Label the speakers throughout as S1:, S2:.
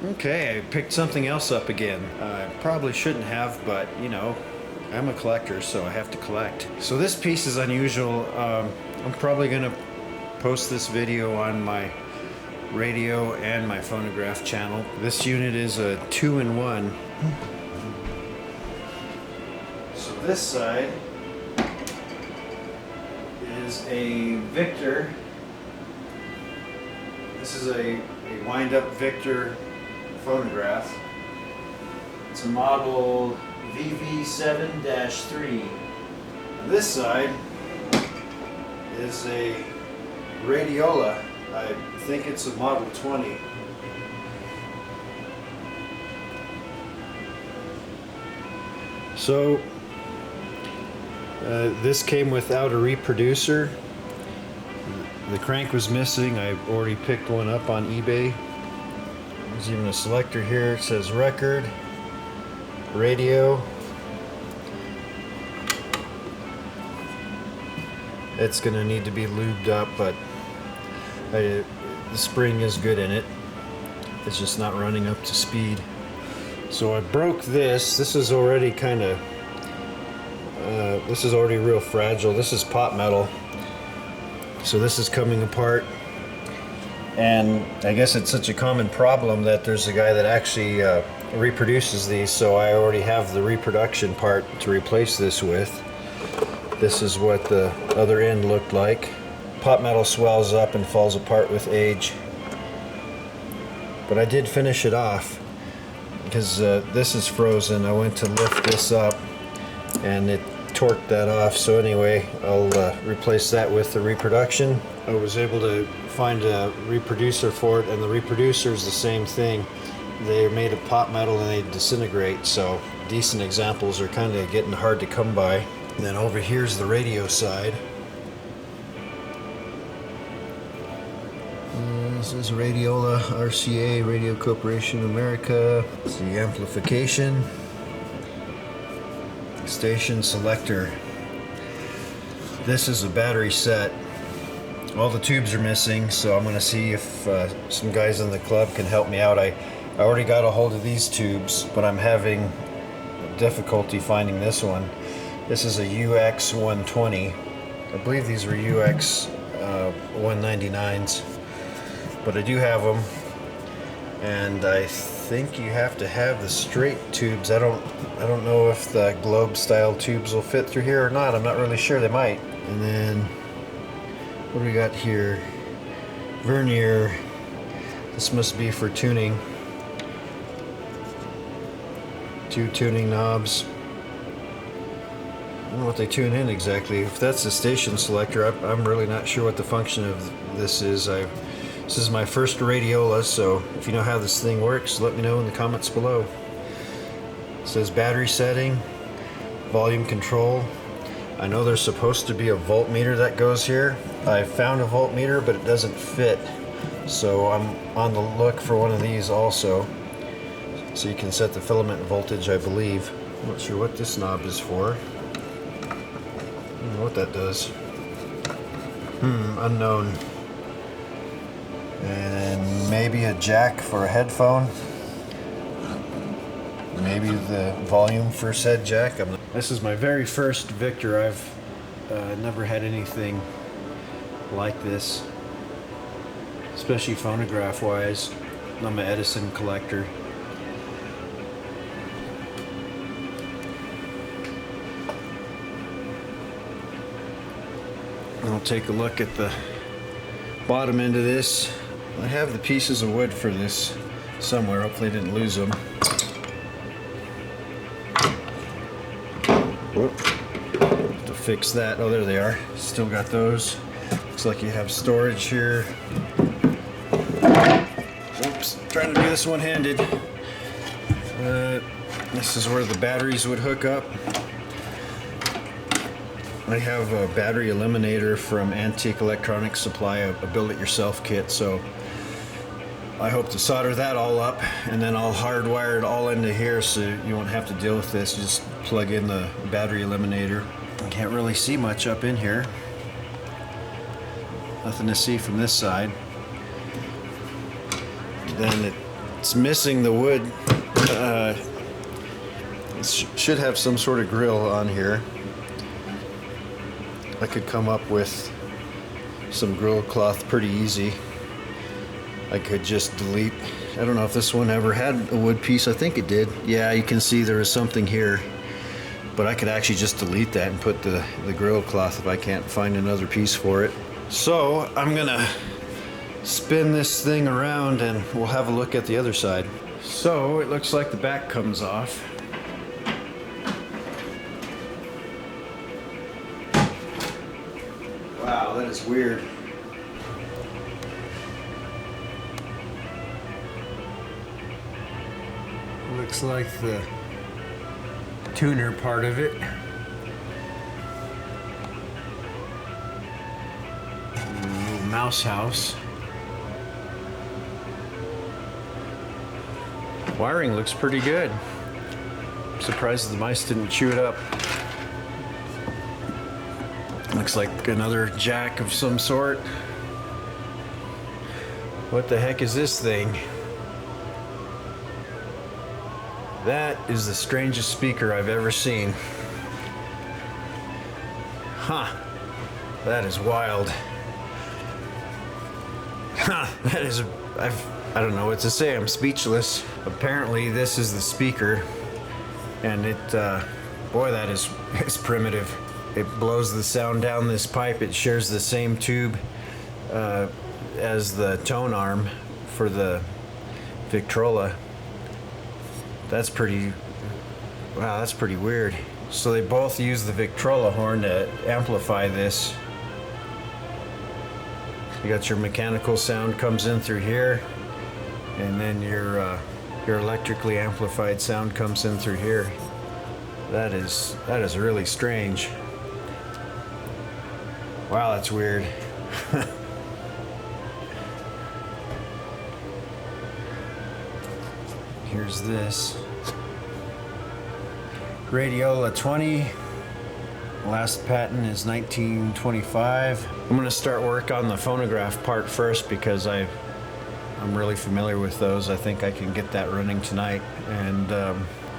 S1: Okay, I picked something else up again. I probably shouldn't have, but you know, I'm a collector, so I have to collect. So this piece is unusual. I'm probably gonna post this video on my radio and my phonograph channel. This unit is a 2-in-1. So this side is a Victor. This is a wind-up Victor phonograph. It's a model VV7-3. This side is a Radiola. I think it's a model 20. So this came without a reproducer. The crank was missing. I already picked one up on eBay. There's even a selector here. It says record, radio. It's gonna need to be lubed up, but the spring is good in it. It's just not running up to speed. So I broke this. This is already kind of, this is already real fragile. This is pot metal. So this is coming apart. And I guess it's such a common problem that there's a guy that actually reproduces these, so I already have the reproduction part to replace this with. This is what the other end looked like. Pot metal swells up and falls apart with age. But I did finish it off because this is frozen. I went to lift this up and it torqued that off. So anyway, I'll replace that with the reproduction. I was able to find a reproducer for it, and the reproducer is the same thing. They're made of pot metal and they disintegrate, so decent examples are kind of getting hard to come by. And then over here's the radio side. This is Radiola RCA, Radio Corporation America. It's the amplification. Station selector. This is a battery set. All the tubes are missing, so I'm going to see if some guys in the club can help me out. I already got a hold of these tubes, but I'm having difficulty finding this one. This is a UX 120. I believe these were UX 199s, but I do have them, and I think you have to have the straight tubes. I don't know if the globe style tubes will fit through here or not. I'm not really sure. They might. And then what do we got here? Vernier. This must be for tuning. 2 tuning knobs. I don't know what they tune in exactly. If that's the station selector, I'm really not sure what the function of this is. This is my first Radiola, so if you know how this thing works, let me know in the comments below. It says battery setting, volume control. I know there's supposed to be a voltmeter that goes here. I found a voltmeter, but it doesn't fit. So I'm on the look for one of these also. So you can set the filament voltage, I believe. I'm not sure what this knob is for. I don't know what that does. Unknown. And maybe a jack for a headphone. Maybe the volume for said jack. This is my very first Victor. I've never had anything like this, especially phonograph wise. I'm an Edison collector. I'll take a look at the bottom end of this. I have the pieces of wood for this somewhere. Hopefully I didn't lose them. Whoop. To fix that. Oh, there they are. Still got those. Looks like you have storage here. Oops, trying to do this one-handed. This is where the batteries would hook up. I have a battery eliminator from Antique Electronics Supply, a build-it-yourself kit, so I hope to solder that all up, and then I'll hardwire it all into here so you won't have to deal with this. Just plug in the battery eliminator. I can't really see much up in here. Nothing to see from this side. Then it It's missing the wood. It should have some sort of grill on here. I could come up with some grill cloth pretty easy. I could just delete. I don't know if this one ever had a wood piece. I think it did. Yeah, you can see there is something here. But I could actually just delete that and put the grill cloth if I can't find another piece for it. So I'm gonna spin this thing around and we'll have a look at the other side. So it looks like the back comes off. Wow, that is weird. Looks like the tuner part of it. Little mouse house. Wiring looks pretty good. I'm surprised the mice didn't chew it up. Looks like another jack of some sort. What the heck is this thing? That is the strangest speaker I've ever seen. Huh. That is wild. Huh. That is... I don't know what to say. I'm speechless. Apparently this is the speaker. And it... boy, that is... it's primitive. It blows the sound down this pipe. It shares the same tube as the tone arm for the Victrola. That's pretty, wow, that's pretty weird. So they both use the Victrola horn to amplify this. You got your mechanical sound comes in through here, and then your electrically amplified sound comes in through here. That is really strange. Wow, that's weird. Here's this. Radiola 20. Last patent is 1925. I'm gonna start work on the phonograph part first because I'm really familiar with those. I think I can get that running tonight, and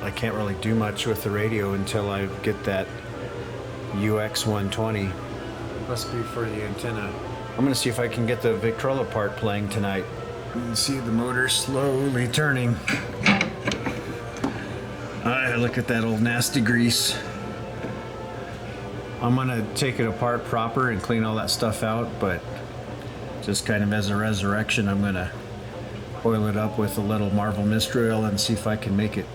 S1: I can't really do much with the radio until I get that UX 120. Must be for the antenna. I'm gonna see if I can get the Victrola part playing tonight. You can see the motor slowly turning. Look at that old nasty grease. I'm gonna take it apart proper and clean all that stuff out, but just kind of as a resurrection, I'm gonna oil it up with a little Marvel Mist Oil and see if I can make it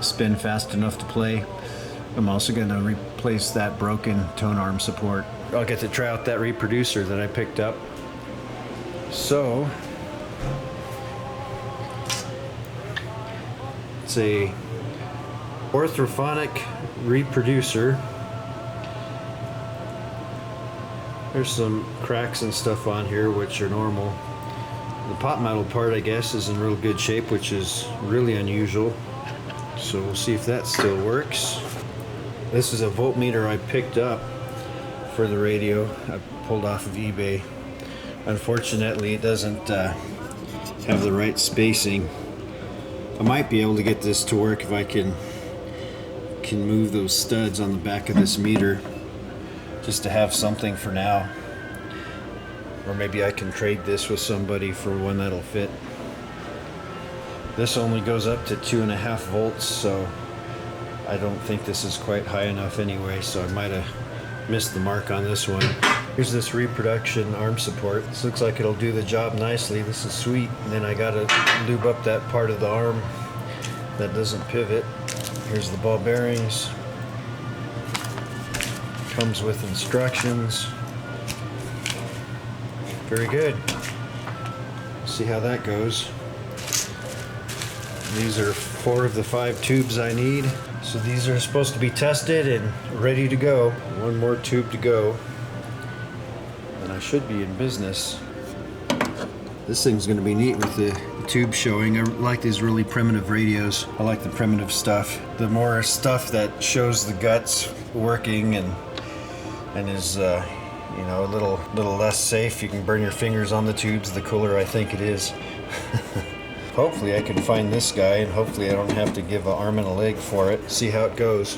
S1: spin fast enough to play. I'm also gonna replace that broken tone arm support. I'll get to try out that reproducer that I picked up. So, it's a orthophonic reproducer. There's some cracks and stuff on here which are normal. The pot metal part, I guess, is in real good shape, which is really unusual. So we'll see if that still works. This is a voltmeter I picked up for the radio. I pulled off of eBay. Unfortunately, it doesn't have the right spacing. I might be able to get this to work if I can move those studs on the back of this meter, just to have something for now. Or maybe I can trade this with somebody for one that'll fit. This only goes up to 2.5 volts, so I don't think this is quite high enough anyway, so I might have missed the mark on this one. Here's this reproduction arm support. This looks like it'll do the job nicely. This is sweet. And then I gotta lube up that part of the arm that doesn't pivot. Here's the ball bearings. Comes with instructions. Very good. See how that goes. These are 4 of the 5 tubes I need. So these are supposed to be tested and ready to go. One more tube to go. And I should be in business. This thing's gonna be neat with the tube showing. I like these really primitive radios. I like the primitive stuff. The more stuff that shows the guts working and is you know, a little less safe. You can burn your fingers on the tubes, the cooler I think it is. hopefully I can find this guy, and hopefully I don't have to give an arm and a leg for it. See how it goes.